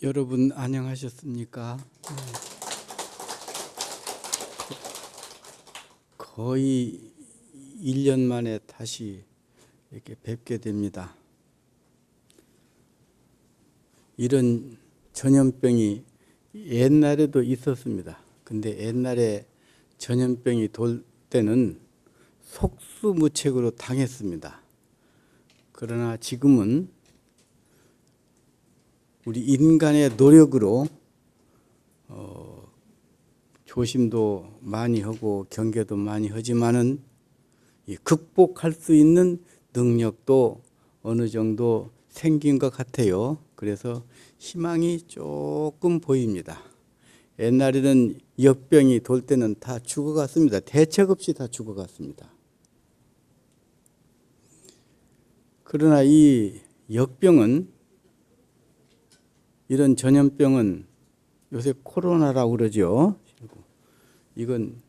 여러분 안녕하셨습니까? 거의 1년 만에 다시 이렇게 뵙게 됩니다. 이런 전염병이 옛날에도 있었습니다. 근데 옛날에 전염병이 돌 때는 속수무책으로 당했습니다. 그러나 지금은 우리 인간의 노력으로 조심도 많이 하고 경계도 많이 하지만은 극복할 수 있는 능력도 어느 정도 생긴 것 같아요. 그래서 희망이 조금 보입니다. 옛날에는 역병이 돌 때는 다 죽어갔습니다. 대책 없이 다 죽어갔습니다. 그러나 이 역병은, 이런 전염병은 요새 코로나라고 그러죠. 이건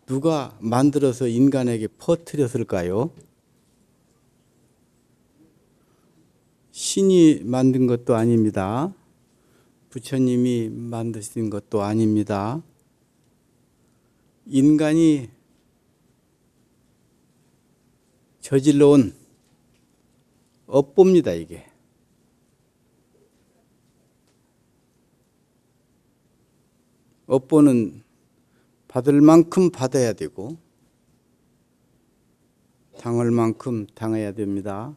누가 만들어서 인간에게 퍼뜨렸을까요? 신이 만든 것도 아닙니다. 부처님이 만드신 것도 아닙니다. 인간이 저질러 온 업보입니다, 이게. 업보는 받을 만큼 받아야 되고 당할 만큼 당해야 됩니다.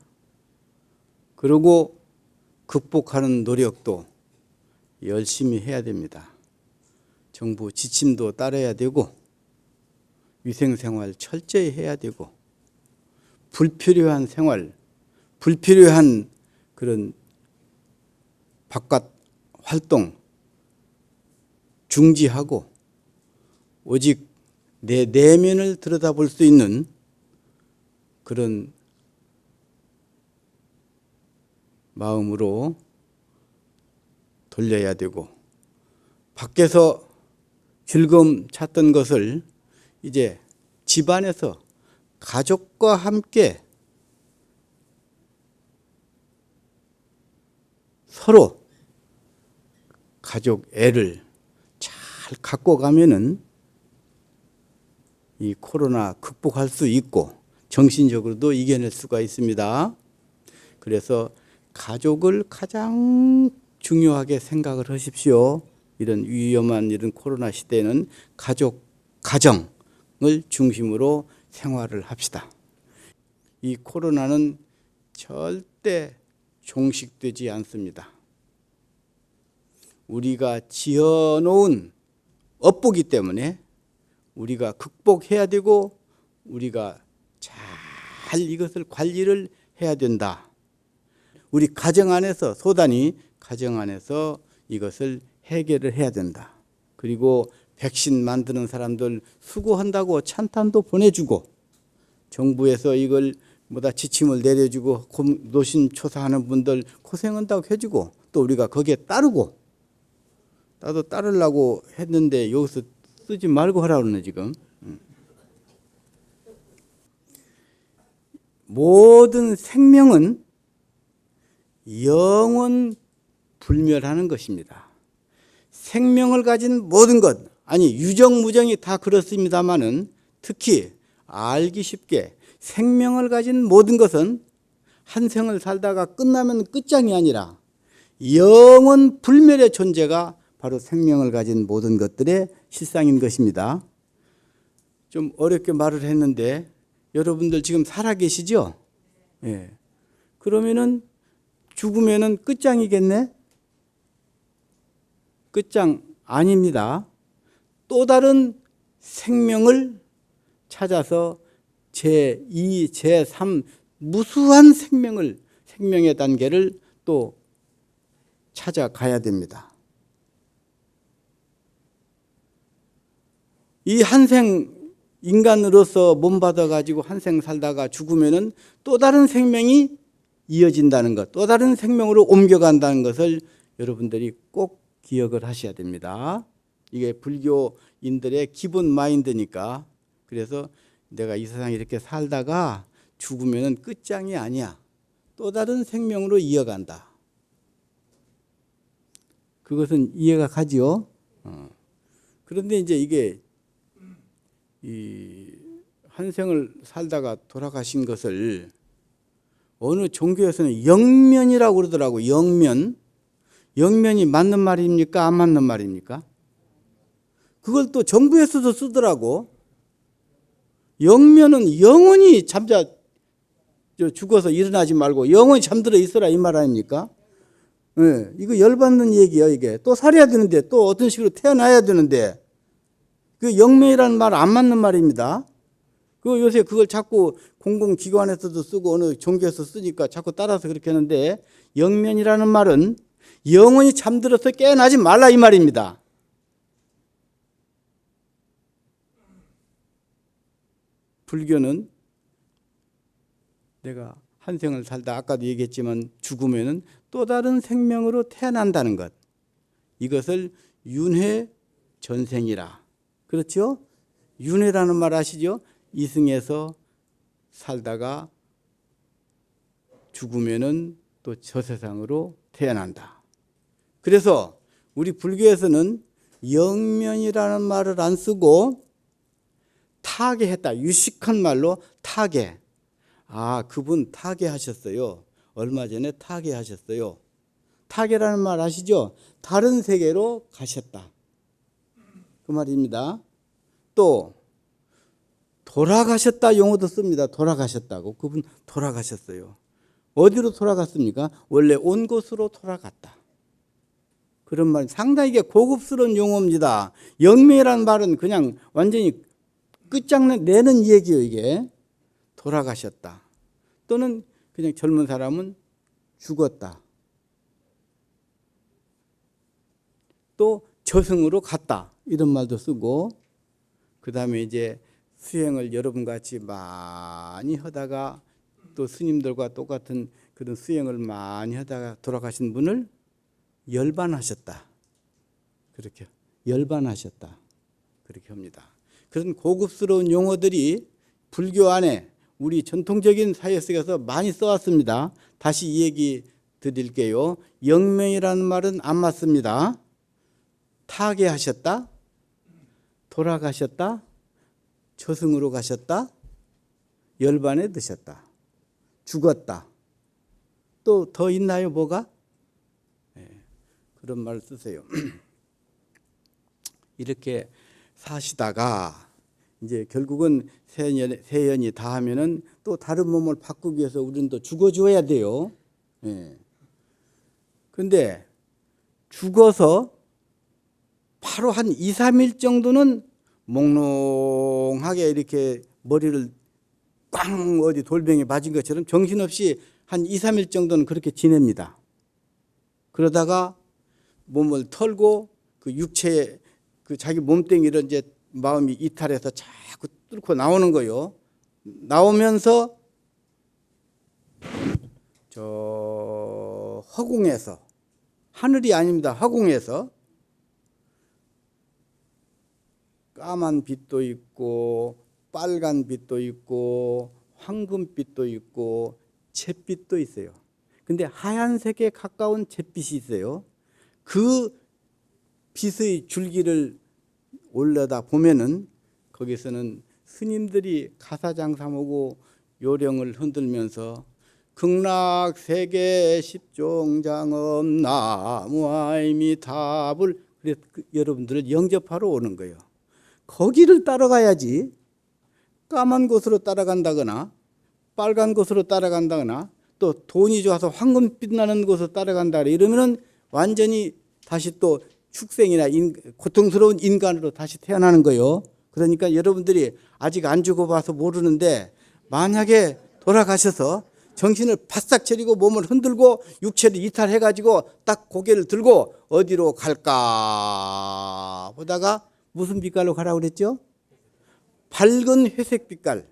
그리고 극복하는 노력도 열심히 해야 됩니다. 정부 지침도 따라야 되고 위생생활 철저히 해야 되고 불필요한 생활, 불필요한 그런 바깥 활동 중지하고 오직 내 내면을 들여다볼 수 있는 그런 마음으로 돌려야 되고, 밖에서 즐거움 찾던 것을 이제 집안에서 가족과 함께 서로 가족 애를 잘 갖고 가면은 이 코로나 극복할 수 있고 정신적으로도 이겨낼 수가 있습니다. 그래서 가족을 가장 중요하게 생각을 하십시오. 이런 위험한 이런 코로나 시대에는 가족, 가정을 중심으로 생활을 합시다. 이 코로나는 절대 종식되지 않습니다. 우리가 지어놓은 업보기 때문에 우리가 극복해야 되고 우리가 잘 이것을 관리를 해야 된다. 우리 가정 안에서, 소단이 가정 안에서 이것을 해결을 해야 된다. 그리고 백신 만드는 사람들 수고한다고 찬탄도 보내주고 정부에서 이걸 지침을 내려주고 노심초사하는 분들 고생한다고 해주고 또 우리가 거기에 따르고, 나도 따르려고 했는데 여기서 쓰지 말고 하라고 그러네 지금. 모든 생명은 영원 불멸하는 것입니다. 생명을 가진 모든 것, 아니 유정무정이 다 그렇습니다마는 특히 알기 쉽게 생명을 가진 모든 것은 한 생을 살다가 끝나면 끝장이 아니라 영원 불멸의 존재가 바로 생명을 가진 모든 것들의 실상인 것입니다. 좀 어렵게 말을 했는데 여러분들 지금 살아계시죠? 예. 그러면은 죽으면은 끝장이겠네? 끝장 아닙니다. 또 다른 생명을 찾아서 제2, 제3 무수한 생명의 단계를 또 찾아가야 됩니다. 이 한생 인간으로서 몸 받아가지고 한생 살다가 죽으면은 또 다른 생명이 이어진다는 것, 또 다른 생명으로 옮겨간다는 것을 여러분들이 꼭 기억을 하셔야 됩니다. 이게 불교인들의 기본 마인드니까. 그래서 내가 이 세상에 이렇게 살다가 죽으면은 끝장이 아니야. 또 다른 생명으로 이어간다. 그것은 이해가 가지요. 그런데 이제 이게 이 한생을 살다가 돌아가신 것을 어느 종교에서는 영면이라고 그러더라고요. 영면. 영면이 맞는 말입니까? 안 맞는 말입니까? 그걸 또 정부에서도 쓰더라고. 영면은 영원히 죽어서 일어나지 말고 영원히 잠들어 있어라 이 말 아닙니까? 네, 이거 열받는 얘기야 이게. 또 살아야 되는데 또 어떤 식으로 태어나야 되는데 그 영면이라는 말 안 맞는 말입니다. 그 요새 그걸 자꾸 공공기관에서도 쓰고 어느 종교에서 쓰니까 자꾸 따라서 그렇게 하는데 영면이라는 말은 영원히 잠들어서 깨어나지 말라 이 말입니다. 불교는 내가 한 생을 살다 아까도 얘기했지만 죽으면은 또 다른 생명으로 태어난다는 것. 이것을 윤회 전생이라. 그렇죠? 윤회라는 말 아시죠? 이승에서 살다가 죽으면은 또 저 세상으로 태어난다. 그래서 우리 불교에서는 영면이라는 말을 안 쓰고 타계했다. 유식한 말로 타계. 아, 그분 타계하셨어요. 얼마 전에 타계하셨어요. 타계라는 말 아시죠? 다른 세계로 가셨다. 그 말입니다. 또 돌아가셨다 용어도 씁니다. 돌아가셨다고. 그분 돌아가셨어요. 어디로 돌아갔습니까? 원래 온 곳으로 돌아갔다. 그런 말 상당히 이게 고급스러운 용어입니다. 영명이라는 말은 그냥 완전히 끝장내는 얘기예요. 이게 돌아가셨다. 또는 그냥 젊은 사람은 죽었다. 또 저승으로 갔다. 이런 말도 쓰고 그 다음에 이제 수행을 여러분 같이 많이 하다가 또 스님들과 똑같은 그런 수행을 많이 하다가 돌아가신 분을 열반하셨다. 그렇게 열반하셨다. 그렇게 합니다. 그런 고급스러운 용어들이 불교 안에 우리 전통적인 사회 속에서 많이 써왔습니다. 다시 이 얘기 드릴게요. 영명이라는 말은 안 맞습니다. 타계하셨다, 돌아가셨다, 저승으로 가셨다, 열반에 드셨다, 죽었다. 또 더 있나요, 뭐가? 네, 그런 말을 쓰세요. 이렇게 사시다가 이제 결국은 세연이 다 하면은 또 다른 몸을 바꾸기 위해서 우리는 또 죽어줘야 돼요. 예. 근데 죽어서 바로 한 2, 3일 정도는 몽롱하게 이렇게 머리를 꽝 어디 돌멩이 맞은 것처럼 정신없이 한 2, 3일 정도는 그렇게 지냅니다. 그러다가 몸을 털고 그 육체에 그 자기 몸뚱이를 이제 마음이 이탈해서 자꾸 뚫고 나오는 거요. 나오면서 저 허공에서 하늘이 아닙니다. 허공에서 까만 빛도 있고 빨간 빛도 있고 황금빛도 있고 잿빛도 있어요. 근데 하얀색에 가까운 잿빛이 있어요. 그 빛의 줄기를 올려다 보면은 거기서는 스님들이 가사장사하고 요령을 흔들면서 극락세계 십종장엄 나무아이미타불 그래서 여러분들을 영접하러 오는 거예요. 거기를 따라가야지 까만 곳으로 따라간다거나 빨간 곳으로 따라간다거나 또 돈이 좋아서 황금빛 나는 곳으로 따라간다 이러면은 완전히 다시 또 축생이나 고통스러운 인간으로 다시 태어나는 거예요. 그러니까 여러분들이 아직 안 죽어봐서 모르는데 만약에 돌아가셔서 정신을 바싹 차리고 몸을 흔들고 육체를 이탈해가지고 딱 고개를 들고 어디로 갈까 보다가 무슨 빛깔로 가라고 그랬죠? 밝은 회색 빛깔.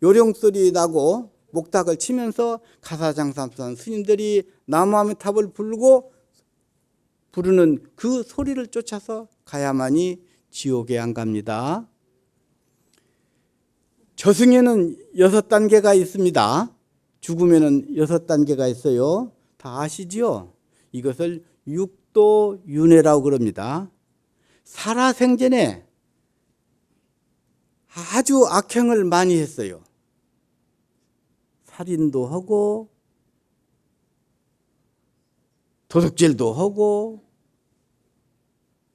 요령소리 나고 목탁을 치면서 가사장사하는 스님들이 나무아미탑을 부르는 그 소리를 쫓아서 가야만이 지옥에 안 갑니다. 저승에는 6단계가 있습니다. 죽으면은 6단계가 있어요. 다 아시죠? 이것을 육도윤회라고 그럽니다. 살아생전에 아주 악행을 많이 했어요. 살인도 하고 도둑질도 하고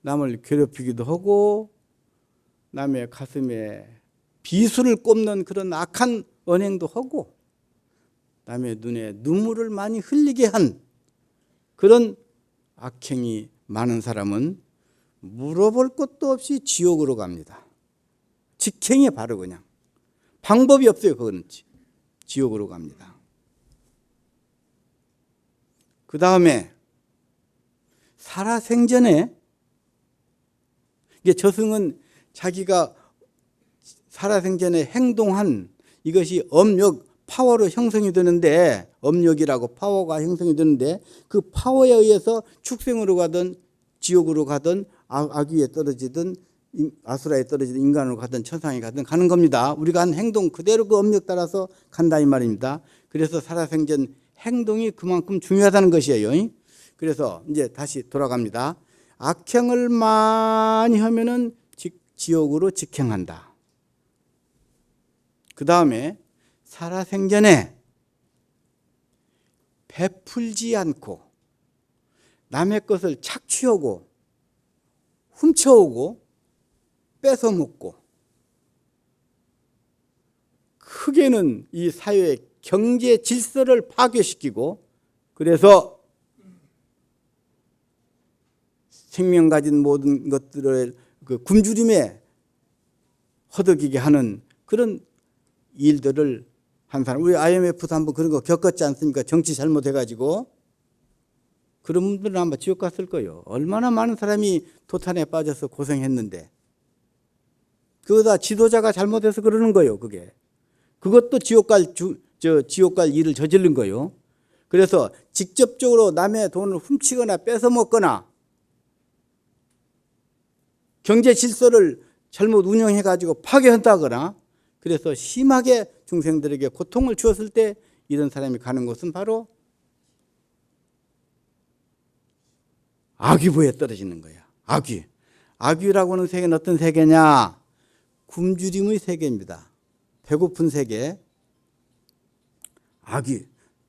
남을 괴롭히기도 하고 남의 가슴에 비수를 꼽는 그런 악한 언행도 하고 남의 눈에 눈물을 많이 흘리게 한 그런 악행이 많은 사람은 물어볼 것도 없이 지옥으로 갑니다. 직행에 바로 그냥 방법이 없어요. 그거는 지옥으로 갑니다. 그 다음에 살아생전에 이게 저승은 자기가 살아생전에 행동한 이것이 업력, 파워로 형성이 되는데, 업력이라고 파워가 형성이 되는데 그 파워에 의해서 축생으로 가든 지옥으로 가든 악위에 떨어지든 아수라에 떨어지든 인간으로 가든 천상에 가든 가는 겁니다. 우리가 한 행동 그대로 그 업력 따라서 간다 이 말입니다. 그래서 살아생전 행동이 그만큼 중요하다는 것이에요. 그래서 이제 다시 돌아갑니다. 악행을 많이 하면은 지옥으로 직행한다. 그 다음에 살아생전에 베풀지 않고 남의 것을 착취하고 훔쳐오고 뺏어먹고 크게는 이 사회의 경제 질서를 파괴시키고 그래서 생명 가진 모든 것들을 그 굶주림에 허덕이게 하는 그런 일들을 한 사람. 우리 IMF도 한번 그런 거 겪었지 않습니까? 정치 잘못해가지고. 그런 분들은 아마 지옥 갔을 거예요. 얼마나 많은 사람이 도탄에 빠져서 고생했는데. 그거 다 지도자가 잘못해서 그러는 거예요, 그게. 그것도 지옥 갈 일을 저지른 거예요. 그래서 직접적으로 남의 돈을 훔치거나 뺏어먹거나 경제 질서를 잘못 운영해가지고 파괴한다거나 그래서 심하게 중생들에게 고통을 주었을 때 이런 사람이 가는 곳은 바로 악귀부에 떨어지는 거야. 악귀. 악귀라고 하는 세계는 어떤 세계냐? 굶주림의 세계입니다. 배고픈 세계. 악귀.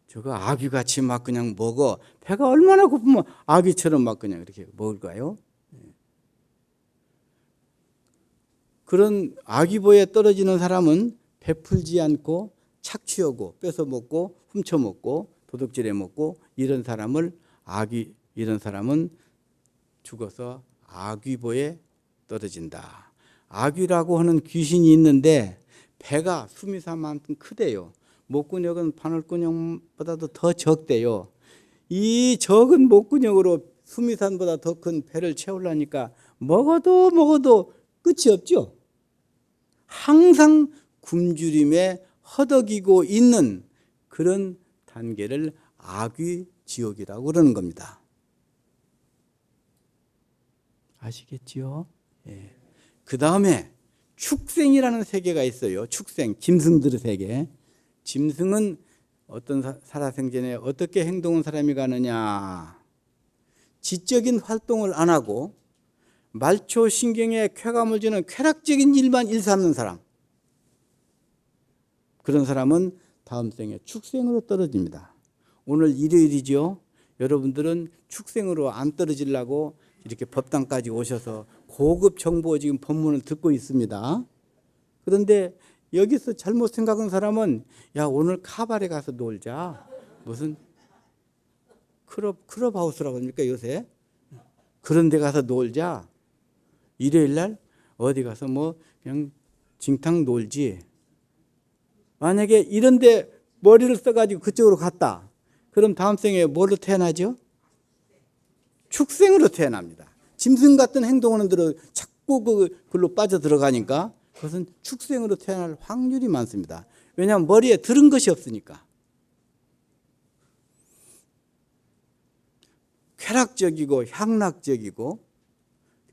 저거 악귀같이 막 그냥 먹어. 배가 얼마나 고프면 악귀처럼 막 그냥 이렇게 먹을까요? 그런 악귀보에 떨어지는 사람은 베풀지 않고 착취하고 뺏어먹고 훔쳐먹고 도둑질해 먹고 이런 사람은 죽어서 악귀보에 떨어진다. 악귀라고 하는 귀신이 있는데 배가 수미산만큼 크대요. 목근육은 바늘근육보다도 더 적대요. 이 적은 목근육으로 수미산보다 더 큰 배를 채우려니까 먹어도 끝이 없죠. 항상 굶주림에 허덕이고 있는 그런 단계를 악귀 지옥이라고 그러는 겁니다. 아시겠지요? 예. 그 다음에 축생이라는 세계가 있어요. 축생, 짐승들의 세계. 짐승은 어떤 살아생전에 어떻게 행동한 사람이 가느냐. 지적인 활동을 안 하고 말초 신경에 쾌감을 주는 쾌락적인 일만 일삼는 사람. 그런 사람은 다음 생에 축생으로 떨어집니다. 오늘 일요일이죠. 여러분들은 축생으로 안 떨어지려고 이렇게 법당까지 오셔서 고급 정보 지금 법문을 듣고 있습니다. 그런데 여기서 잘못 생각한 사람은 야 오늘 카바레 가서 놀자. 무슨 클럽하우스라고 합니까 요새? 그런 데 가서 놀자. 일요일 날 어디 가서 뭐 그냥 징탕 놀지. 만약에 이런 데 머리를 써가지고 그쪽으로 갔다. 그럼 다음 생에 뭘로 태어나죠? 축생으로 태어납니다. 짐승 같은 행동하는 대로 자꾸 그걸로 빠져 들어가니까 그것은 축생으로 태어날 확률이 많습니다. 왜냐하면 머리에 들은 것이 없으니까. 쾌락적이고 향락적이고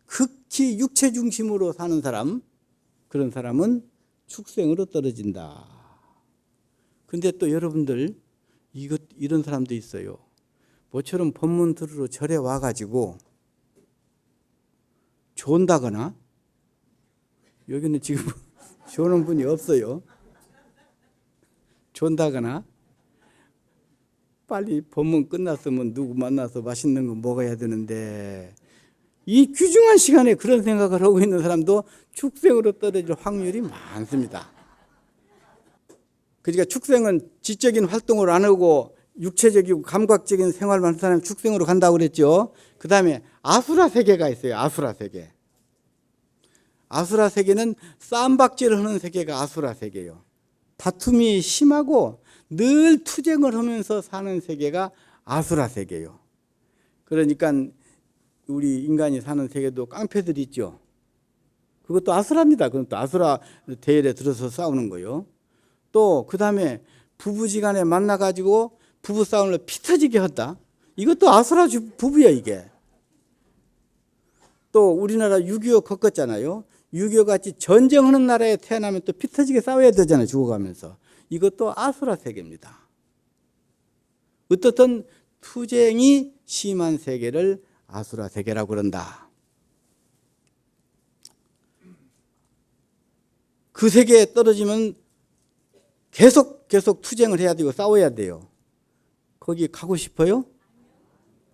극히 육체 중심으로 사는 사람, 그런 사람은 축생으로 떨어진다. 근데 또 여러분들 이런 사람도 있어요. 모처럼 법문 들으러 절에 와가지고 존다거나, 여기는 지금 조는 분이 없어요. 존다거나, 빨리 법문 끝났으면 누구 만나서 맛있는 거 먹어야 되는데, 이 귀중한 시간에 그런 생각을 하고 있는 사람도 축생으로 떨어질 확률이 많습니다. 그러니까 축생은 지적인 활동을 안 하고 육체적이고 감각적인 생활만 하는 사람이 축생으로 간다고 그랬죠. 그 다음에 아수라 세계가 있어요. 아수라 세계. 아수라 세계는 쌈박질을 하는 세계가 아수라 세계예요. 다툼이 심하고 늘 투쟁을 하면서 사는 세계가 아수라 세계예요. 그러니까 우리 인간이 사는 세계도 깡패들이 있죠. 그것도 아수라입니다. 그것도 아수라 대열에 들어서 싸우는 거요. 또 그 다음에 부부지간에 만나가지고 부부싸움을 피 터지게 한다. 이것도 아수라 부부야 이게. 또 우리나라 6.25 겪었잖아요. 6.25 같이 전쟁하는 나라에 태어나면 또 피 터지게 싸워야 되잖아요. 죽어가면서. 이것도 아수라 세계입니다. 어떻든 투쟁이 심한 세계를 아수라 세계라고 그런다. 그 세계에 떨어지면 계속 투쟁을 해야 되고 싸워야 돼요. 거기 가고 싶어요?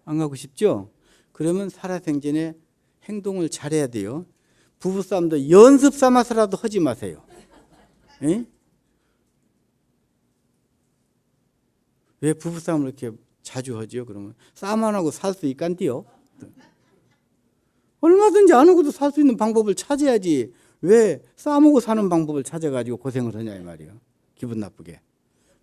안 가고 싶죠? 그러면 살아생전에 행동을 잘해야 돼요. 부부싸움도 연습 삼아서라도 하지 마세요. 에? 왜 부부싸움을 이렇게 자주 하죠? 그러면 싸움 안 하고 살 수 있간디요? 얼마든지 안 하고도 살 수 있는 방법을 찾아야지. 왜 싸우고 사는 방법을 찾아가지고 고생을 하냐 이 말이에요. 기분 나쁘게.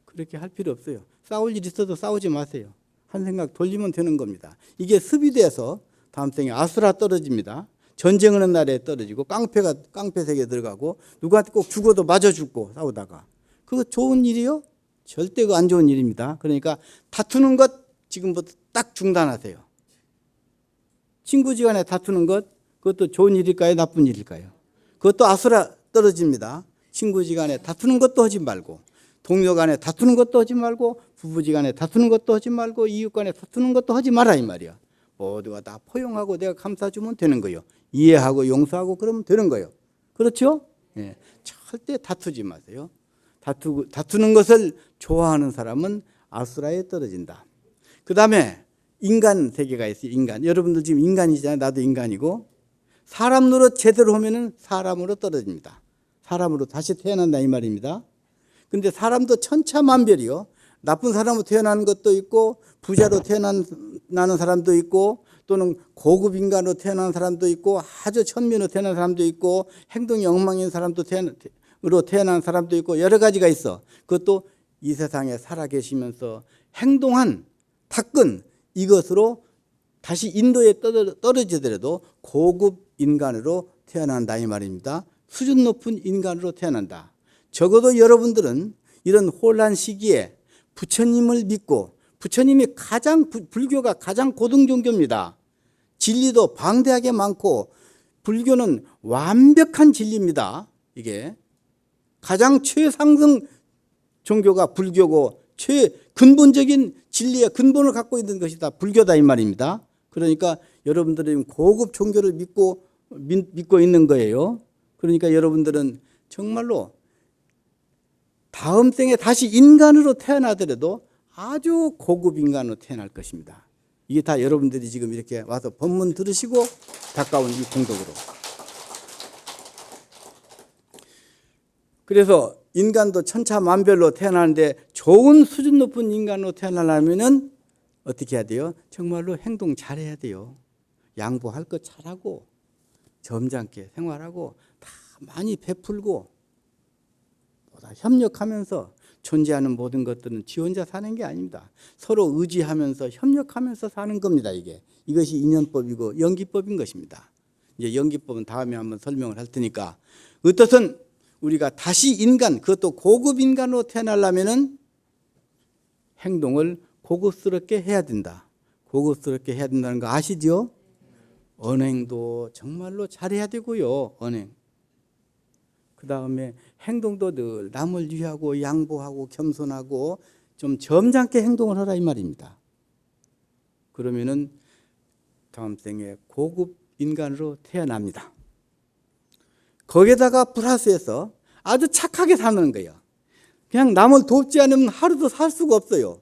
그렇게 할 필요 없어요. 싸울 일 있어도 싸우지 마세요. 한 생각 돌리면 되는 겁니다. 이게 습이 돼서 다음 생에 아수라 떨어집니다. 전쟁하는 날에 떨어지고 깡패 세계에 들어가고 누구한테 꼭 죽어도 맞아 죽고 싸우다가. 그거 좋은 일이요? 절대 그 안 좋은 일입니다. 그러니까 다투는 것 지금부터 딱 중단하세요. 친구지간에 다투는 것 그것도 좋은 일일까요? 나쁜 일일까요? 그것도 아수라 떨어집니다. 친구지간에 다투는 것도 하지 말고 동료간에 다투는 것도 하지 말고 부부지간에 다투는 것도 하지 말고 이웃간에 다투는 것도 하지 마라 이 말이야. 모두가 다 포용하고 내가 감싸주면 되는 거예요. 이해하고 용서하고 그러면 되는 거예요. 그렇죠? 예. 절대 다투지 마세요. 다투는 것을 좋아하는 사람은 아수라에 떨어진다. 그 다음에 인간 세계가 있어요. 인간. 여러분들 지금 인간이잖아요. 나도 인간이고 사람 노릇 제대로 하면은 사람으로 떨어집니다. 사람으로 다시 태어난다 이 말입니다. 근데 사람도 천차만별이요. 나쁜 사람으로 태어나는 것도 있고 부자로 태어나는 사람도 있고 또는 고급 인간으로 태어난 사람도 있고 아주 천민으로 태어난 사람도 있고 행동이 엉망인 사람도 태어난 사람도 있고 여러 가지가 있어. 그것도 이 세상에 살아계시면서 행동한 탁근 이것으로 다시 인도에 떨어지더라도 고급 인간으로 태어난다 이 말입니다. 수준 높은 인간으로 태어난다. 적어도 여러분들은 이런 혼란 시기에 부처님을 믿고 부처님이 불교가 가장 고등 종교입니다. 진리도 방대하게 많고 불교는 완벽한 진리입니다. 이게 가장 최상승 종교가 불교고 근본적인 진리의 근본을 갖고 있는 것이 다 불교다 이 말입니다. 그러니까 여러분들은 고급 종교를 믿고 있는 거예요. 그러니까 여러분들은 정말로 다음 생에 다시 인간으로 태어나더라도 아주 고급 인간으로 태어날 것입니다. 이게 다 여러분들이 지금 이렇게 와서 법문 들으시고 가까운 이 공덕으로. 그래서 인간도 천차만별로 태어나는데 좋은 수준 높은 인간으로 태어나려면은 어떻게 해야 돼요? 정말로 행동 잘해야 돼요. 양보할 것 잘하고 점잖게 생활하고 다 많이 베풀고 협력하면서 존재하는 모든 것들은 지 혼자 사는 게 아닙니다. 서로 의지하면서 협력하면서 사는 겁니다. 이것이 인연법이고 연기법인 것입니다. 이제 연기법은 다음에 한번 설명을 할 테니까 어떻든 우리가 다시 인간 그것도 고급 인간으로 태어나려면은 행동을 고급스럽게 해야 된다. 고급스럽게 해야 된다는 거 아시죠? 언행도 정말로 잘해야 되고요. 언행. 그 다음에 행동도 늘 남을 위하고 양보하고 겸손하고 좀 점잖게 행동을 하라 이 말입니다. 그러면은 다음 생에 고급 인간으로 태어납니다. 거기에다가 플러스해서 아주 착하게 사는 거예요. 그냥 남을 돕지 않으면 하루도 살 수가 없어요.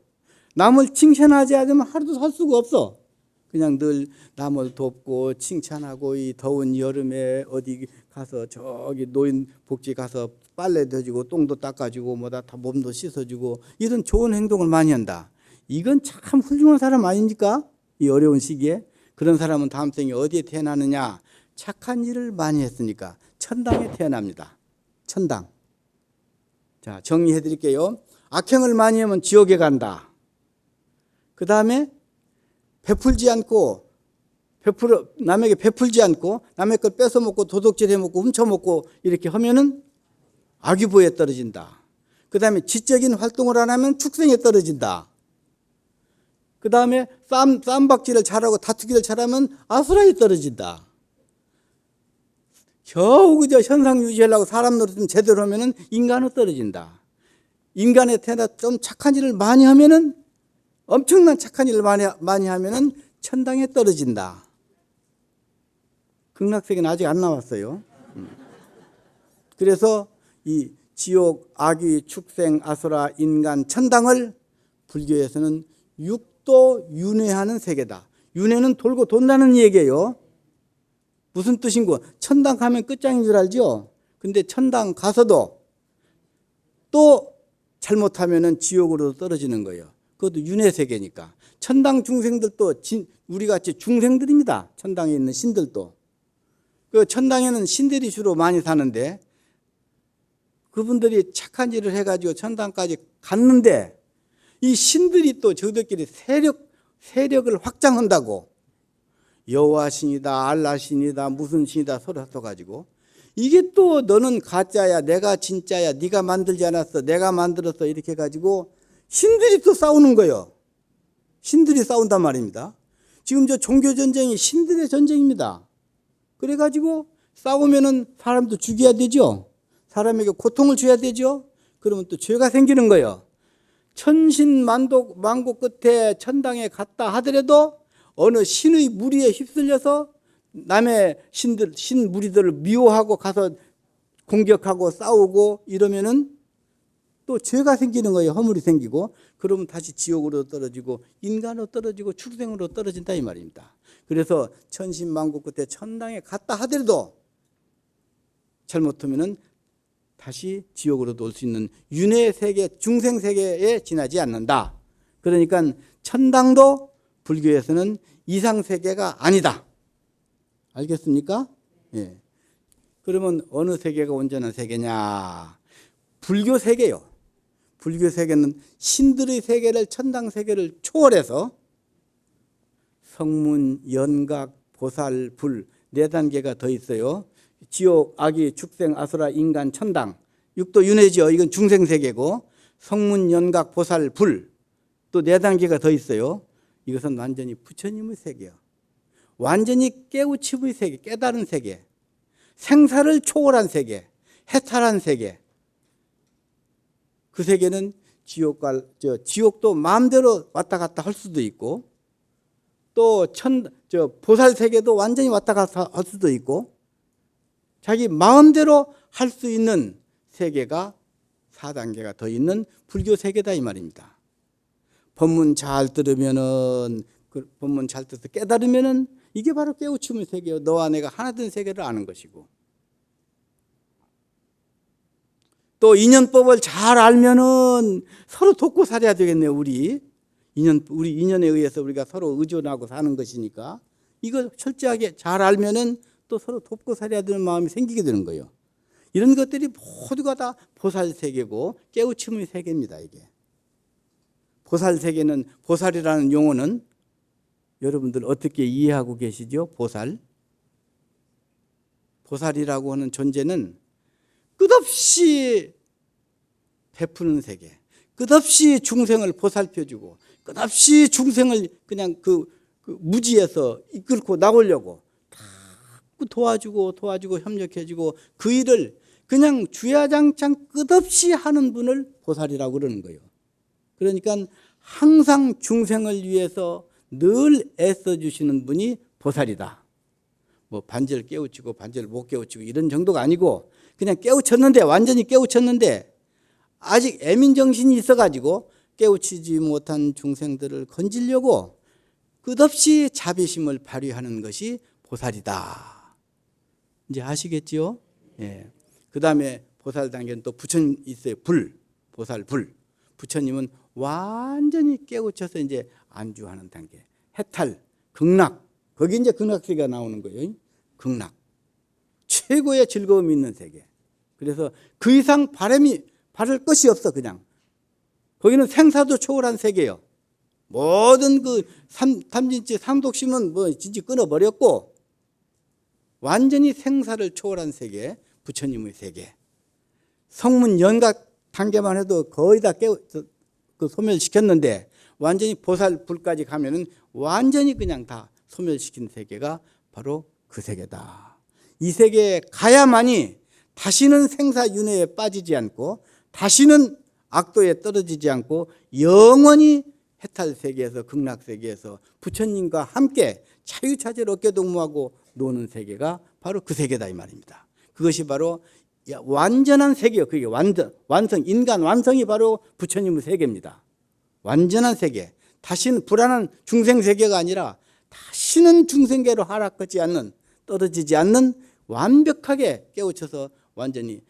남을 칭찬하지 않으면 하루도 살 수가 없어. 그냥 늘 남을 돕고 칭찬하고 이 더운 여름에 어디 가서 저기 노인 복지 가서 빨래도 해주고 똥도 닦아주고 뭐다 다 몸도 씻어주고 이런 좋은 행동을 많이 한다. 이건 참 훌륭한 사람 아닙니까? 이 어려운 시기에. 그런 사람은 다음 생에 어디에 태어나느냐? 착한 일을 많이 했으니까 천당에 태어납니다. 천당. 자, 정리해 드릴게요. 악행을 많이 하면 지옥에 간다. 그 다음에 베풀지 않고 남에게 베풀지 않고 남의 걸 뺏어 먹고 도둑질 해 먹고 훔쳐 먹고 이렇게 하면은 악유보에 떨어진다. 그 다음에 지적인 활동을 안 하면 축생에 떨어진다. 그 다음에 쌈박질을 잘하고 다투기를 잘하면 아수라에 떨어진다. 겨우 그저 현상 유지하려고 사람 노릇 좀 제대로 하면은 인간으로 떨어진다. 인간에 태어나 좀 착한 일을 많이 하면은 엄청난 착한 일을 많이 하면은 천당에 떨어진다. 극락세계는 아직 안 나왔어요. 그래서 이 지옥, 악귀, 축생, 아수라, 인간, 천당을 불교에서는 육도 윤회하는 세계다. 윤회는 돌고 돈다는 얘기예요. 무슨 뜻인고? 천당 가면 끝장인 줄 알죠? 근데 천당 가서도 또 잘못하면은 지옥으로 떨어지는 거예요. 그것도 윤회 세계니까. 천당 중생들도 우리 같이 중생들입니다. 천당에 있는 신들도. 그 천당에는 신들이 주로 많이 사는데 그분들이 착한 일을 해가지고 천당까지 갔는데 이 신들이 또 저들끼리 세력을 확장한다고 여호와 신이다, 알라 신이다, 무슨 신이다 서로 써가지고 이게 또 너는 가짜야, 내가 진짜야, 네가 만들지 않았어, 내가 만들었어 이렇게 해가지고 신들이 또 싸우는 거예요. 신들이 싸운단 말입니다. 지금 저 종교 전쟁이 신들의 전쟁입니다. 그래가지고 싸우면은 사람도 죽여야 되죠. 사람에게 고통을 줘야 되죠. 그러면 또 죄가 생기는 거예요. 천신만고 끝에 천당에 갔다 하더라도 어느 신의 무리에 휩쓸려서 남의 신 무리들을 미워하고 가서 공격하고 싸우고 이러면은 또 죄가 생기는 거예요. 허물이 생기고 그러면 다시 지옥으로 떨어지고 인간으로 떨어지고 축생으로 떨어진다 이 말입니다. 그래서 천신만고 끝에 천당에 갔다 하더라도 잘못하면은 다시 지옥으로도 올 수 있는 윤회 세계, 중생 세계에 지나지 않는다. 그러니까 천당도 불교에서는 이상 세계가 아니다. 알겠습니까? 예. 그러면 어느 세계가 온전한 세계냐? 불교 세계요. 불교 세계는 신들의 세계를 천당 세계를 초월해서 성문, 연각, 보살, 불 네 단계가 더 있어요. 지옥, 악귀, 축생, 아수라, 인간, 천당. 육도 윤회죠. 이건 중생 세계고 성문, 연각, 보살, 불 또 네 단계가 더 있어요. 이것은 완전히 부처님의 세계예요. 완전히 깨우침의 세계, 깨달은 세계, 생사를 초월한 세계, 해탈한 세계. 그 세계는 지옥도 마음대로 왔다 갔다 할 수도 있고 또 보살 세계도 완전히 왔다 갔다 할 수도 있고 자기 마음대로 할 수 있는 세계가 4단계가 더 있는 불교 세계다 이 말입니다. 법문 잘 들으면은 법문 잘 듣고 깨달으면은 이게 바로 깨우침의 세계예요. 너와 내가 하나 된 세계를 아는 것이고 또 인연법을 잘 알면은 서로 돕고 살아야 되겠네요. 우리 인연에 의해서 우리가 서로 의존하고 사는 것이니까 이거 철저하게 잘 알면은 또 서로 돕고 살아야 되는 마음이 생기게 되는 거예요. 이런 것들이 모두가 다 보살 세계고 깨우침의 세계입니다. 이게 보살 세계는 보살이라는 용어는 여러분들 어떻게 이해하고 계시죠? 보살이라고 하는 존재는 끝없이 베푸는 세계, 끝없이 중생을 보살펴주고 끝없이 중생을 그냥 그 무지에서 이끌고 나오려고 다 도와주고 협력해주고 그 일을 그냥 주야장창 끝없이 하는 분을 보살이라고 그러는 거예요. 그러니까 항상 중생을 위해서 늘 애써주시는 분이 보살이다. 뭐 반절 깨우치고 반절 못 깨우치고 이런 정도가 아니고 그냥 깨우쳤는데, 완전히 깨우쳤는데 아직 애민정신이 있어가지고 깨우치지 못한 중생들을 건지려고 끝없이 자비심을 발휘하는 것이 보살이다. 이제 아시겠지요? 예. 그 다음에 보살 단계는 또 부처님 있어요. 보살 불. 부처님은 완전히 깨우쳐서 이제 안주하는 단계. 해탈, 극락. 거기 이제 극락세계가 나오는 거예요. 극락. 최고의 즐거움이 있는 세계. 그래서 그 이상 바랄 것이 없어, 그냥. 거기는 생사도 초월한 세계예요. 모든 그 탐진치, 삼독심은 뭐 진짜 끊어버렸고, 완전히 생사를 초월한 세계, 부처님의 세계. 성문 연각 단계만 해도 거의 다 소멸시켰는데, 완전히 보살 불까지 가면은 완전히 그냥 다 소멸시킨 세계가 바로 그 세계다. 이 세계에 가야만이 다시는 생사윤회에 빠지지 않고, 다시는 악도에 떨어지지 않고, 영원히 해탈세계에서, 극락세계에서 부처님과 함께 자유차지를 어깨동무하고 노는 세계가 바로 그 세계다, 이 말입니다. 그것이 바로 완전한 세계예요. 그게 완성, 인간 완성이 바로 부처님의 세계입니다. 완전한 세계. 다시는 불안한 중생 세계가 아니라 다시는 중생계로 하락하지 않는, 떨어지지 않는, 완벽하게 깨우쳐서 완전히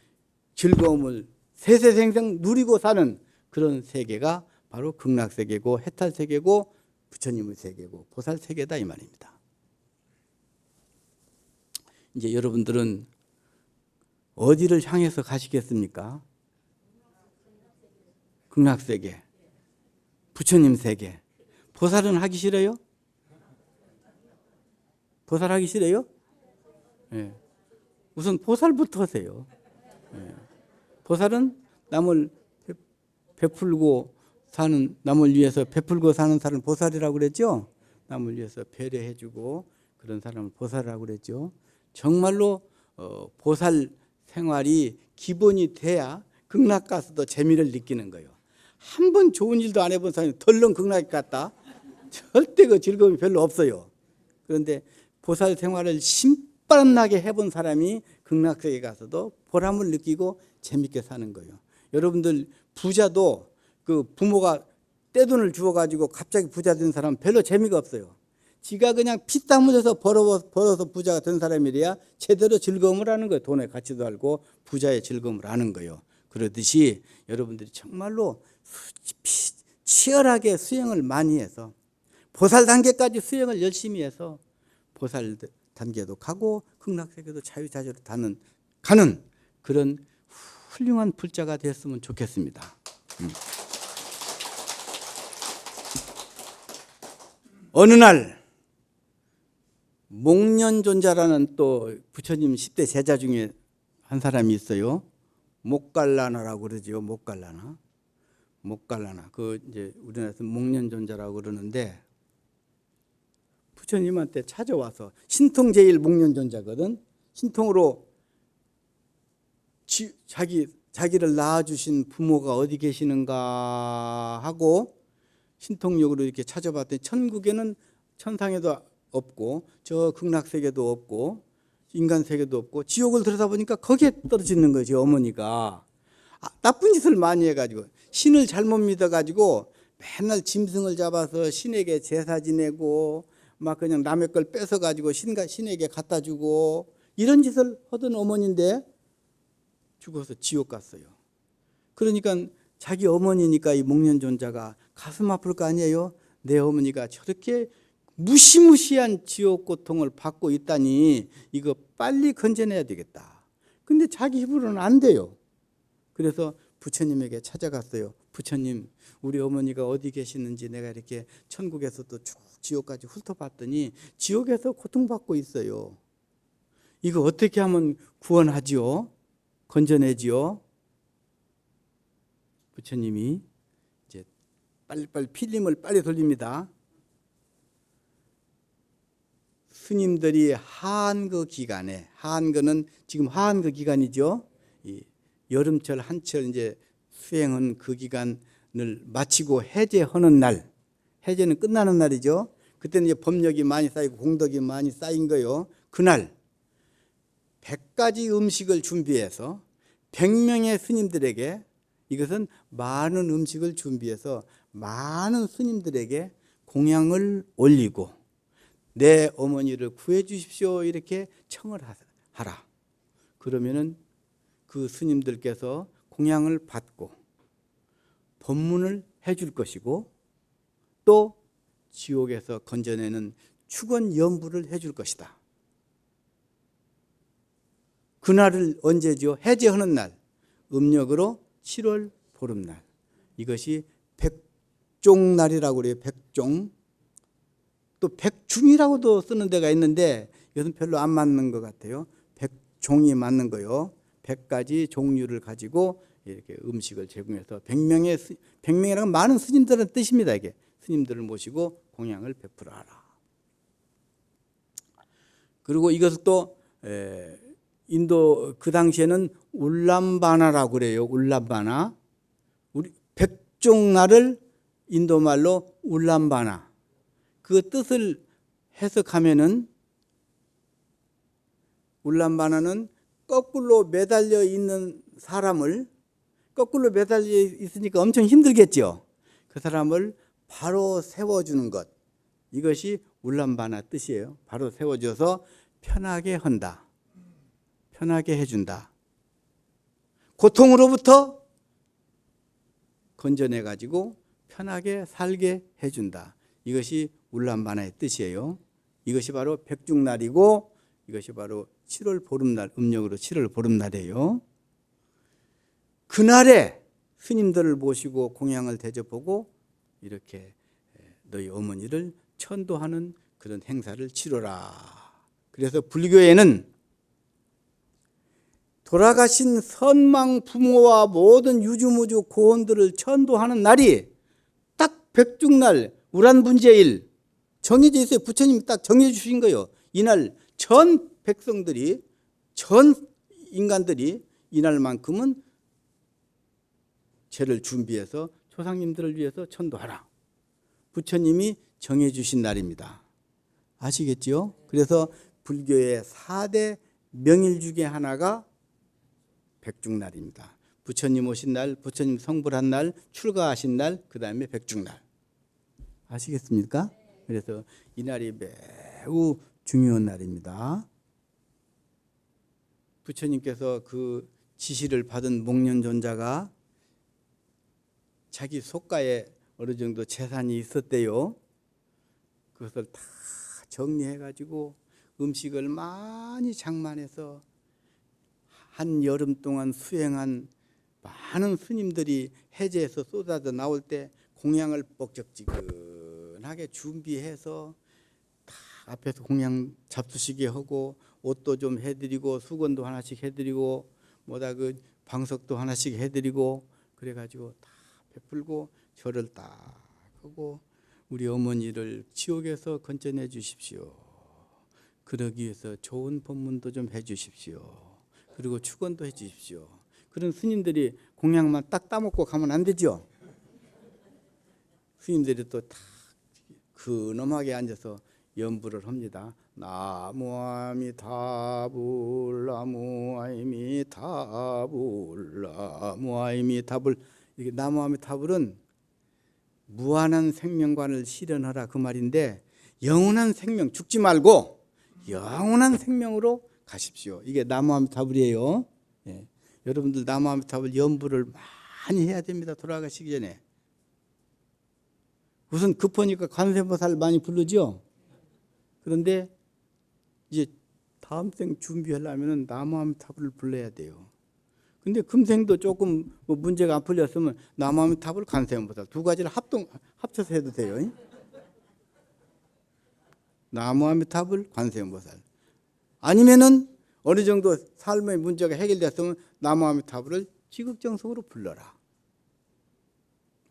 즐거움을 세세생생 누리고 사는 그런 세계가 바로 극락세계고 해탈세계고 부처님의 세계고 보살세계다, 이 말입니다. 이제 여러분들은 어디를 향해서 가시겠습니까? 극락세계, 부처님 세계. 보살은 하기 싫어요? 보살 하기 싫어요? 네. 우선 보살부터 하세요. 네. 보살은 남을 베풀고 사는, 남을 위해서 베풀고 사는 사람을 보살이라고 그랬죠. 남을 위해서 배려해주고 그런 사람을 보살이라고 그랬죠. 정말로 보살 생활이 기본이 돼야 극락 가서도 재미를 느끼는 거예요. 한 번 좋은 일도 안 해본 사람이 덜렁 극락 갔다? 절대 그 즐거움이 별로 없어요. 그런데 보살 생활을 신바람나게 해본 사람이 극락세계 가서도 보람을 느끼고 재밌게 사는 거예요. 여러분들 부자도 그 부모가 떼돈을 주어가지고 갑자기 부자 된 사람은 별로 재미가 없어요. 지가 그냥 피땀 흘려서 벌어서 부자가 된 사람이래야 제대로 즐거움을 하는 거예요. 돈의 가치도 알고 부자의 즐거움을 아는 거예요. 그러듯이 여러분들이 정말로 치열하게 수행을 많이 해서 보살 단계까지 수행을 열심히 해서 보살 단계도 가고 극락세계도 자유자재로 가는 그런 훌륭한 불자가 됐으면 좋겠습니다. 어느 날 목련존자라는 또 부처님 10대 제자 중에 한 사람이 있어요. 목갈라나라고 그러죠. 목갈라나. 그 이제 우리나라에서 목련존자라고 그러는데 부처님한테 찾아와서 신통제일 목련존자거든. 신통으로 자기를 낳아주신 부모가 어디 계시는가 하고 신통력으로 이렇게 찾아봤더니 천국에는 천상에도 없고 저 극락세계도 없고 인간세계도 없고 지옥을 들여다보니까 거기에 떨어지는 거죠. 어머니가 나쁜 짓을 많이 해가지고 신을 잘못 믿어가지고 맨날 짐승을 잡아서 신에게 제사 지내고 막 그냥 남의 걸 뺏어가지고 신에게 갖다 주고 이런 짓을 하던 어머니인데 죽어서 지옥 갔어요. 그러니까 자기 어머니니까 이 목련존자가 가슴 아플 거 아니에요. 내 어머니가 저렇게 무시무시한 지옥 고통을 받고 있다니 이거 빨리 건져내야 되겠다. 근데 자기 힘으로는 안 돼요. 그래서 부처님에게 찾아갔어요. 부처님, 우리 어머니가 어디 계시는지 내가 이렇게 천국에서도 쭉 지옥까지 훑어봤더니 지옥에서 고통받고 있어요. 이거 어떻게 하면 구원하지요? 건져내지요? 부처님이 이제 빨리빨리 필름을 빨리 돌립니다. 스님들이 하한거 기간에, 하한거는 지금 하한거 기간이죠. 이 여름철 한철 이제 수행한 그 기간을 마치고 해제하는 날, 해제는 끝나는 날이죠. 그때는 이제 법력이 많이 쌓이고 공덕이 많이 쌓인 거요. 그날 100가지 음식을 준비해서 100명의 스님들에게, 이것은 많은 음식을 준비해서 많은 스님들에게 공양을 올리고 내 어머니를 구해 주십시오 이렇게 청을 하라. 그러면은 그 스님들께서 공양을 받고 법문을 해줄 것이고 또 지옥에서 건져내는 축원 연부를 해줄 것이다. 그날을 언제죠? 해제하는 날, 음력으로 7월 보름날. 이것이 백종날이라고 그래요. 백종. 또 백중이라고도 쓰는 데가 있는데 이것은 별로 안 맞는 것 같아요. 백종이 맞는 거요. 100가지 종류를 가지고 이렇게 음식을 제공해서 100명이라는 많은 스님들의 뜻입니다. 이게 스님들을 모시고 공양을 베풀어라. 그리고 이것을 또 인도 그 당시에는 울람바나라고 그래요. 울람바나. 우리 백종날을 인도 말로 울람바나. 그 뜻을 해석하면은 울람바나는 거꾸로 매달려 있는 사람을, 거꾸로 매달려 있으니까 엄청 힘들겠죠. 그 사람을 바로 세워주는 것, 이것이 울람바나 뜻이에요. 바로 세워줘서 편하게 한다, 편하게 해준다. 고통으로부터 건져내 가지고 편하게 살게 해준다. 이것이 울람바나의 뜻이에요. 이것이 바로 백중날이고 이것이 바로 7월 보름날, 음력으로 7월 보름날이에요. 그날에 스님들을 모시고 공양을 대접하고 이렇게 너희 어머니를 천도하는 그런 행사를 치러라. 그래서 불교에는 돌아가신 선망 부모와 모든 유주무주 고혼들을 천도하는 날이 딱 백중날 우란분제일 정해져 있어요. 부처님이 딱 정해 주신 거예요. 이날 전 백성들이, 전 인간들이 이날만큼은 제를 준비해서 조상님들을 위해서 천도하라. 부처님이 정해 주신 날입니다. 아시겠지요? 그래서 불교의 4대 명일 중에 하나가 백중날입니다. 부처님 오신 날, 부처님 성불한 날, 출가하신 날, 그 다음에 백중날. 아시겠습니까? 그래서 이 날이 매우 중요한 날입니다. 부처님께서 그 지시를 받은 목련존자가 자기 속가에 어느 정도 재산이 있었대요. 그것을 다 정리해가지고 음식을 많이 장만해서 한 여름 동안 수행한 많은 스님들이 해제해서 쏟아져 나올 때 공양을 뻑적지근하게 준비해서 다 앞에서 공양 잡수시게 하고 옷도 좀 해드리고 수건도 하나씩 해드리고 뭐다 그 방석도 하나씩 해드리고 그래가지고 다 베풀고 절을 딱 하고 우리 어머니를 지옥에서 건져내 주십시오. 그러기 위해서 좋은 법문도 좀 해 주십시오. 그리고 축원도 해 주십시오. 그런 스님들이 공양만 딱 따먹고 가면 안 되죠. 스님들이 또 다 근엄하게 앉아서 연부를 합니다. 나무아미타불 나무아미타불 나무아미타불. 이게 나무아미타불은 무한한 생명관을 실현하라 그 말인데 영원한 생명, 죽지 말고 영원한 생명으로 가십시오. 이게 나무아미타불이에요. 예. 여러분들 나무아미타불 연부를 많이 해야 됩니다. 돌아가시기 전에. 우선 급하니까 관세음보살 많이 부르죠. 그런데 이제 다음 생 준비하려면 나무아미타불을 불러야 돼요. 근데 금생도 조금 뭐 문제가 안 풀렸으면 나무아미타불, 관세음보살 두 가지를 합쳐서 해도 돼요. 나무아미타불, 관세음보살. 아니면은 어느 정도 삶의 문제가 해결됐으면 나무아미타불을 지극정성으로 불러라.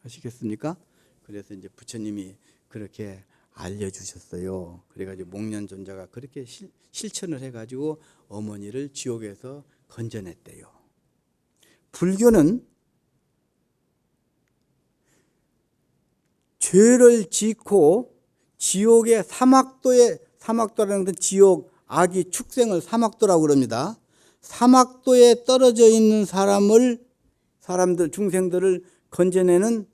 아시겠습니까? 그래서 이제 부처님이 그렇게 알려주셨어요. 그래가지고 목련존자가 그렇게 실천을 해가지고 어머니를 지옥에서 건져냈대요. 불교는 죄를 짓고 지옥의 사막도라는 것은 지옥 악이 축생을 사막도라고 그럽니다. 사막도에 떨어져 있는 중생들을 건져내는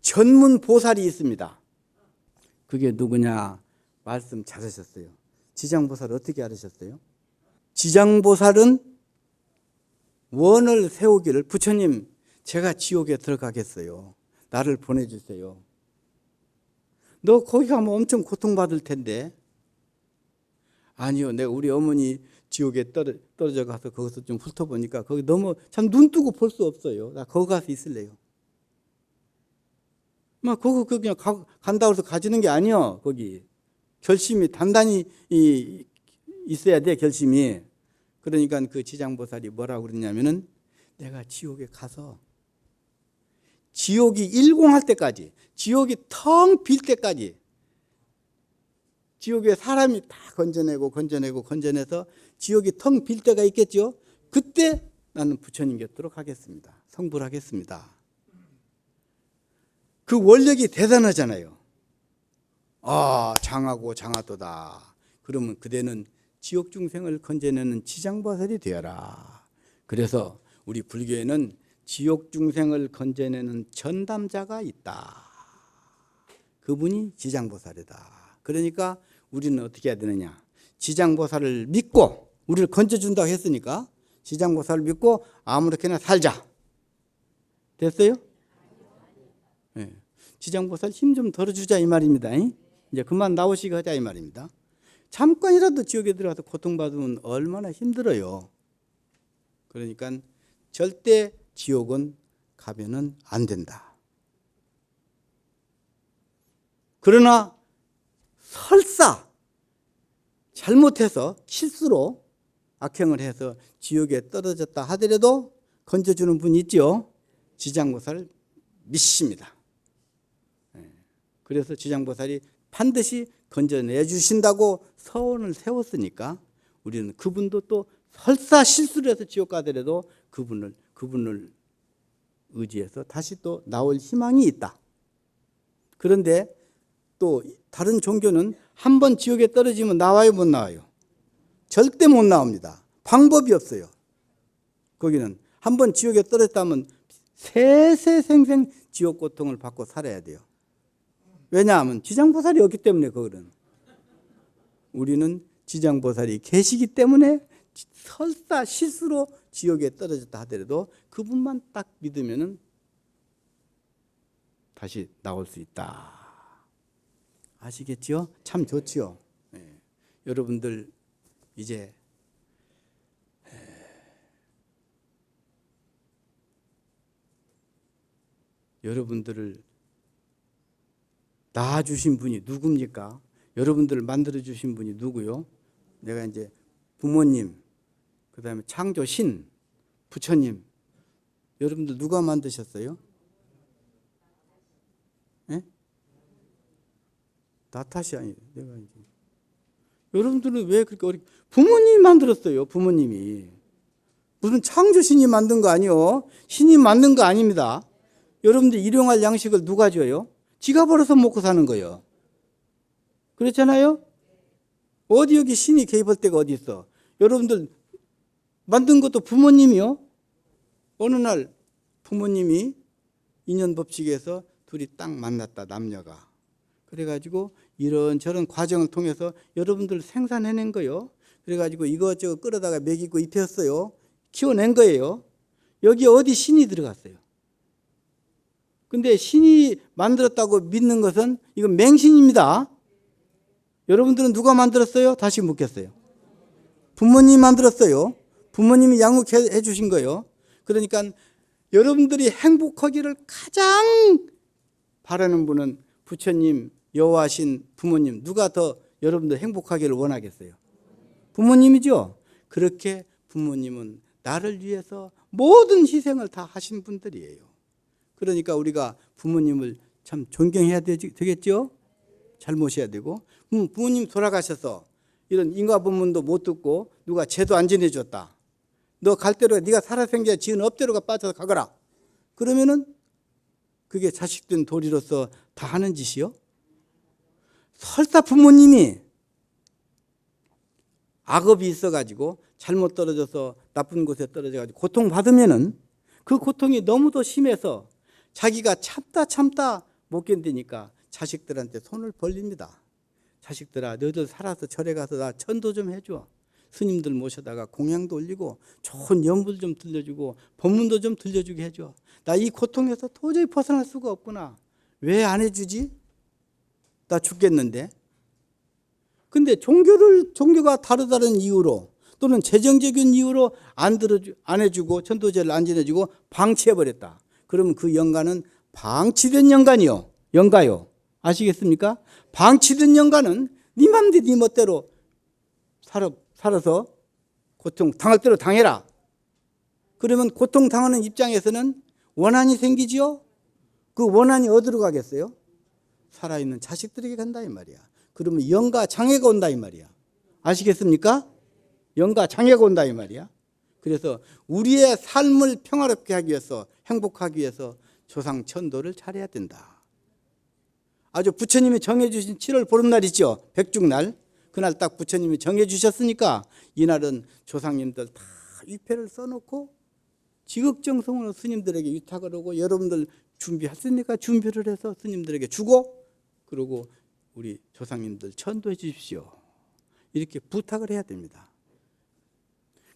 전문 보살이 있습니다. 그게 누구냐? 말씀 잘하셨어요. 지장보살 어떻게 알으셨어요? 지장보살은 원을 세우기를, 부처님 제가 지옥에 들어가겠어요. 나를 보내주세요. 너 거기 가면 엄청 고통받을 텐데. 아니요, 내가 우리 어머니 지옥에 떨어져 가서 거기서 좀 훑어보니까 거기 너무 참 눈 뜨고 볼 수 없어요. 나 거기 가서 있을래요. 막 거기 그냥 간다고 해서 가지는 게 아니요. 거기 결심이 단단히 있어야 돼, 결심이. 그러니까 그 지장보살이 뭐라고 그러냐면은 내가 지옥에 가서 지옥이 일공할 때까지, 지옥이 텅 빌 때까지, 지옥에 사람이 다 건져내서 지옥이 텅 빌 때가 있겠죠. 그때 나는 부처님 곁으로 가겠습니다. 성불 하겠습니다. 그 원력이 대단하잖아요. 장하고 장하도다. 그러면 그대는 지옥 중생을 건져내는 지장보살이 되어라. 그래서 우리 불교에는 지옥 중생을 건져내는 전담자가 있다. 그분이 지장보살이다. 그러니까 우리는 어떻게 해야 되느냐? 지장보살을 믿고, 우리를 건져준다고 했으니까 지장보살을 믿고 아무렇게나 살자. 됐어요? 네. 지장보살 힘 좀 덜어주자 이 말입니다. 이제 그만 나오시게 하자 이 말입니다. 잠깐이라도 지옥에 들어가서 고통받으면 얼마나 힘들어요. 그러니까 절대 지옥은 가면은 안 된다. 그러나 설사 잘못해서 실수로 악행을 해서 지옥에 떨어졌다 하더라도 건져주는 분이 있죠. 지장보살을 믿습니다. 그래서 지장보살이 반드시 건져내 주신다고 서원을 세웠으니까 우리는 그분도 또 설사 실수를 해서 지옥 가더라도 그분을 의지해서 다시 또 나올 희망이 있다. 그런데 또 다른 종교는 한 번 지옥에 떨어지면 나와요, 못 나와요? 절대 못 나옵니다. 방법이 없어요. 거기는 한 번 지옥에 떨어졌다면 세세생생 지옥 고통을 받고 살아야 돼요. 왜냐하면 지장보살이 없기 때문에. 그거는 우리는 지장보살이 계시기 때문에 설사 실수로 지옥에 떨어졌다 하더라도 그분만 딱 믿으면은 다시 나올 수 있다. 아시겠죠? 참 좋지요. 네. 여러분들 이제 여러분들을 낳아주신 분이 누굽니까? 여러분들을 만들어주신 분이 누구요? 내가 이제 부모님, 그 다음에 창조신, 부처님, 여러분들 누가 만드셨어요? 예? 나 탓이 아니에요. 내가 이제. 여러분들은 왜 그렇게 부모님이 만들었어요. 부모님이. 무슨 창조신이 만든 거 아니요. 신이 만든 거 아닙니다. 여러분들 일용할 양식을 누가 줘요? 지가 벌어서 먹고 사는 거예요. 그렇잖아요? 어디 여기 신이 개입할 데가 어디 있어? 여러분들 만든 것도 부모님이요. 어느 날 부모님이 인연법칙에서 둘이 딱 만났다, 남녀가. 그래가지고 이런저런 과정을 통해서 여러분들 생산해낸 거예요. 그래가지고 이것저것 끌어다가 먹이고 입혔어요. 키워낸 거예요. 여기 어디 신이 들어갔어요? 근데 신이 만들었다고 믿는 것은 이건 맹신입니다. 여러분들은 누가 만들었어요? 다시 묻겠어요. 부모님이 만들었어요. 부모님이 양육해 주신 거예요. 그러니까 여러분들이 행복하기를 가장 바라는 분은 부처님, 여호와신 부모님, 누가 더 여러분들 행복하기를 원하겠어요? 부모님이죠. 그렇게 부모님은 나를 위해서 모든 희생을 다 하신 분들이에요. 그러니까 우리가 부모님을 참 존경해야 되겠죠? 잘 모셔야 되고. 부모님 돌아가셔서 이런 인과본문도 못 듣고 누가 죄도 안 지내줬다. 너 갈 대로 네가 살아생겨 지은 업대로가 빠져서 가거라. 그러면은 그게 자식된 도리로서 다 하는 짓이요? 설사 부모님이 악업이 있어가지고 잘못 떨어져서 나쁜 곳에 떨어져가지고 고통받으면은 그 고통이 너무도 심해서 자기가 참다 못 견디니까 자식들한테 손을 벌립니다. 자식들아, 너희들 살아서 절에 가서 나 천도 좀 해줘. 스님들 모셔다가 공양도 올리고 좋은 연불 좀 들려주고 법문도 좀 들려주게 해줘. 나 이 고통에서 도저히 벗어날 수가 없구나. 왜 안 해주지? 나 죽겠는데. 근데 종교가 다른 이유로 또는 재정적인 이유로 안 해주고 천도제를 안 지내주고 방치해버렸다. 그러면 그 영가는 방치된 영가요. 아시겠습니까? 방치된 영가는 네 맘대로 네 멋대로 살아서 고통 당할 대로 당해라. 그러면 고통 당하는 입장에서는 원한이 생기지요. 그 원한이 어디로 가겠어요? 살아있는 자식들에게 간다 이 말이야. 그러면 영가 장애가 온다 이 말이야. 아시겠습니까? 영가 장애가 온다 이 말이야. 그래서 우리의 삶을 평화롭게 하기 위해서 행복하기 위해서 조상 천도를 잘해야 된다. 아주 부처님이 정해주신 7월 보름날 있죠. 백중날. 그날 딱 부처님이 정해주셨으니까 이날은 조상님들 다 위패를 써놓고 지극정성으로 스님들에게 위탁을 하고 여러분들 준비했으니까 준비를 해서 스님들에게 주고 그리고 우리 조상님들 천도해 주십시오. 이렇게 부탁을 해야 됩니다.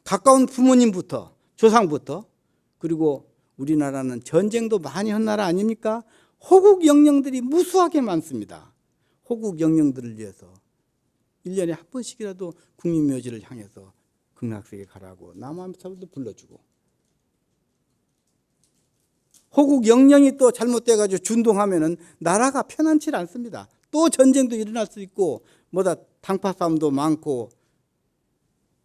가까운 부모님부터 조상부터 그리고 우리나라는 전쟁도 많이 한 나라 아닙니까? 호국 영령들이 무수하게 많습니다. 호국 영령들을 위해서 1년에 한 번씩이라도 국민묘지를 향해서 극락세계 가라고 남한사람도 불러주고 호국 영령이 또 잘못돼가지고 준동하면은 나라가 편안치 않습니다. 또 전쟁도 일어날 수 있고 뭐다 당파 싸움도 많고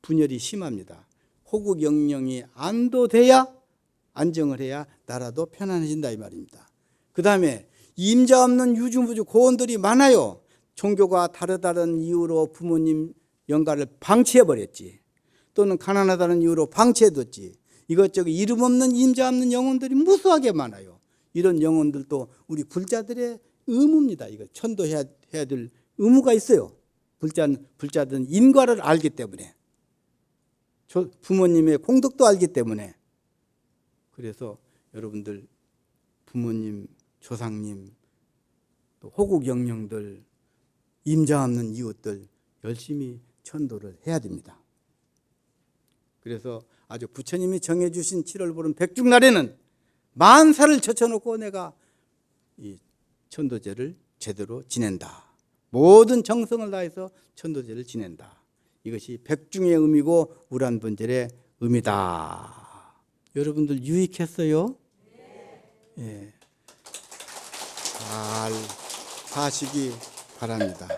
분열이 심합니다. 호국 영령이 안도돼야 안정을 해야 나라도 편안해진다 이 말입니다. 그 다음에 임자 없는 유주무주 고원들이 많아요. 종교가 다른 이유로 부모님 영가를 방치해버렸지. 또는 가난하다는 이유로 방치해뒀지. 이것저것 이름 없는 임자 없는 영혼들이 무수하게 많아요. 이런 영혼들도 우리 불자들의 의무입니다. 이거 천도해야 될 의무가 있어요. 불자들은 인과를 알기 때문에 부모님의 공덕도 알기 때문에 그래서 여러분들 부모님, 조상님, 또 호국 영령들, 임자 없는 이웃들 열심히 천도를 해야 됩니다. 그래서 아주 부처님이 정해주신 7월 보름 백중날에는 만사를 젖혀놓고 내가 이 천도제를 제대로 지낸다. 모든 정성을 다해서 천도제를 지낸다. 이것이 백중의 의미고 우란분절의 의미다. 여러분들 유익했어요? 예. 잘 사시기 바랍니다.